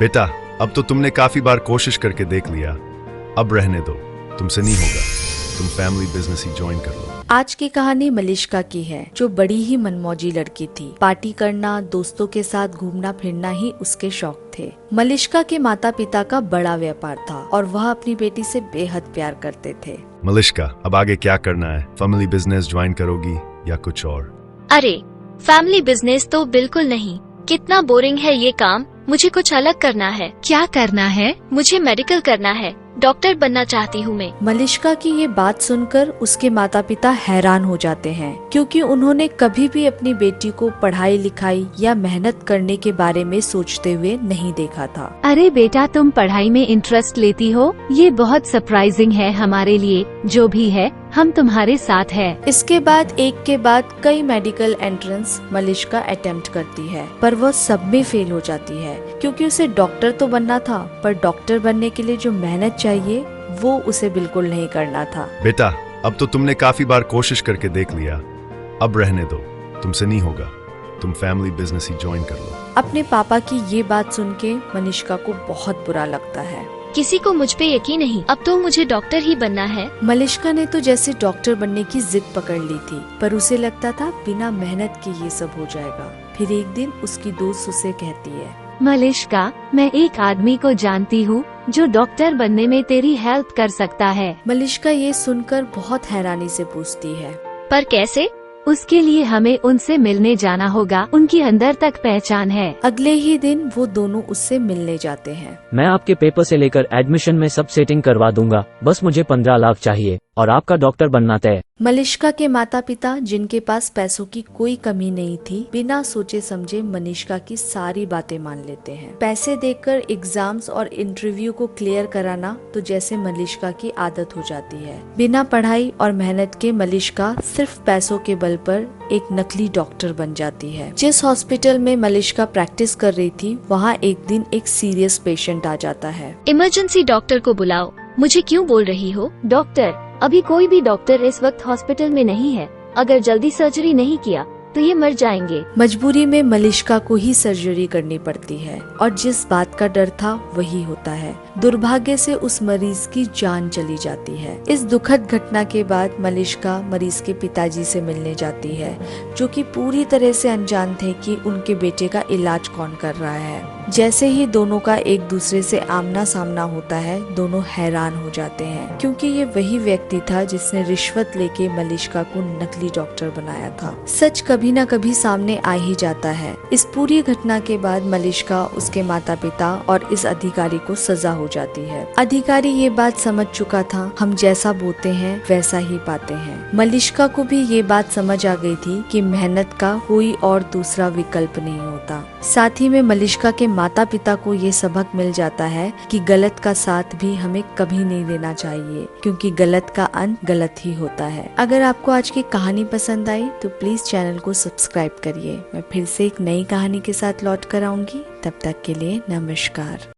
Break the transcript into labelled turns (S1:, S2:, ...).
S1: बेटा, अब तो तुमने काफी बार कोशिश करके देख लिया, अब रहने दो, तुमसे नहीं होगा। तुम फैमिली बिजनेस ही ज्वाइन कर लो।
S2: आज की कहानी मलिष्का की है, जो बड़ी ही मनमौजी लड़की थी। पार्टी करना, दोस्तों के साथ घूमना फिरना ही उसके शौक थे। मलिष्का के माता पिता का बड़ा व्यापार था और वह अपनी बेटी से बेहद प्यार करते थे।
S1: मलिष्का, अब आगे क्या करना है? फैमिली बिजनेस ज्वाइन करोगी या कुछ और?
S3: अरे, फैमिली बिजनेस तो बिल्कुल नहीं। कितना बोरिंग है ये काम। मुझे कुछ अलग करना है।
S4: क्या करना है?
S3: मुझे मेडिकल करना है। डॉक्टर बनना चाहती हूँ मैं।
S2: मलिष्का की ये बात सुनकर उसके माता पिता हैरान हो जाते हैं, क्योंकि उन्होंने कभी भी अपनी बेटी को पढ़ाई लिखाई या मेहनत करने के बारे में सोचते हुए नहीं देखा था।
S4: अरे बेटा, तुम पढ़ाई में इंटरेस्ट लेती हो, ये बहुत सरप्राइजिंग है हमारे लिए। जो भी है, हम तुम्हारे साथ है।
S2: इसके बाद एक के बाद कई मेडिकल एंट्रेंस मलिष्का अटेम्प्ट करती है, पर वह सब में फेल हो जाती है, क्योंकि उसे डॉक्टर तो बनना था, पर डॉक्टर बनने के लिए जो मेहनत चाहिए वो उसे बिल्कुल नहीं करना था।
S1: बेटा, अब तो तुमने काफी बार कोशिश करके देख लिया, अब रहने दो, तुमसे नहीं होगा। तुम फैमिली बिजनेस ही ज्वाइन कर लो।
S2: अपने पापा की ये बात सुन के मलिष्का को बहुत बुरा लगता है।
S3: किसी को मुझ पे यकीन नहीं। अब तो मुझे डॉक्टर ही बनना है।
S2: मलिष्का ने तो जैसे डॉक्टर बनने की जिद पकड़ ली थी, पर उसे लगता था बिना मेहनत के ये सब हो जाएगा। फिर एक दिन उसकी दोस्त उसे कहती है,
S4: मलिष्का, मैं एक आदमी को जानती हूँ जो डॉक्टर बनने में तेरी हेल्प कर सकता है।
S2: मलिष्का ये सुनकर बहुत हैरानी से पूछती है,
S3: पर कैसे?
S4: उसके लिए हमें उनसे मिलने जाना होगा। उनकी अंदर तक पहचान है।
S2: अगले ही दिन वो दोनों उससे मिलने जाते हैं।
S5: मैं आपके पेपर से लेकर एडमिशन में सब सेटिंग करवा दूंगा, बस मुझे 15 लाख चाहिए और आपका डॉक्टर बनना तय।
S2: मलिष्का के माता पिता, जिनके पास पैसों की कोई कमी नहीं थी, बिना सोचे समझे मलिष्का की सारी बातें मान लेते हैं। पैसे देकर एग्जाम्स और इंटरव्यू को क्लियर कराना तो जैसे मलिष्का की आदत हो जाती है। बिना पढ़ाई और मेहनत के मलिष्का सिर्फ पैसों के बल पर एक नकली डॉक्टर बन जाती है। जिस हॉस्पिटल में मलिष्का प्रैक्टिस कर रही थी, वहाँ एक दिन एक सीरियस पेशेंट आ जाता है।
S3: इमरजेंसी डॉक्टर को बुलाओ। मुझे क्यों बोल रही हो?
S4: डॉक्टर, अभी कोई भी डॉक्टर इस वक्त हॉस्पिटल में नहीं है। अगर जल्दी सर्जरी नहीं किया तो ये मर जाएंगे।
S2: मजबूरी में मलिष्का को ही सर्जरी करनी पड़ती है और जिस बात का डर था वही होता है। दुर्भाग्य से उस मरीज की जान चली जाती है। इस दुखद घटना के बाद मलिष्का मरीज के पिताजी से मिलने जाती है, जो कि पूरी तरह से अनजान थे कि उनके बेटे का इलाज कौन कर रहा है। जैसे ही दोनों का एक दूसरे से आमना सामना होता है, दोनों हैरान हो जाते हैं, क्योंकि ये वही व्यक्ति था जिसने रिश्वत लेके मलिष्का को नकली डॉक्टर बनाया था। सच कभी न कभी सामने आ ही जाता है। इस पूरी घटना के बाद मलिष्का, उसके माता पिता और इस अधिकारी को सजा हो जाती है। अधिकारी ये बात समझ चुका था, हम जैसा बोते हैं वैसा ही पाते हैं। मलिष्का को भी ये बात समझ आ गई थी कि मेहनत का कोई और दूसरा विकल्प नहीं होता। साथ ही में मलिष्का के माता पिता को ये सबक मिल जाता है कि गलत का साथ भी हमें कभी नहीं देना चाहिए, क्योंकि गलत का अंत गलत ही होता है। अगर आपको आज की कहानी पसंद आई तो प्लीज चैनल को सब्सक्राइब करिए। मैं फिर से एक नई कहानी के साथ लौट कर आऊंगी। तब तक के लिए नमस्कार।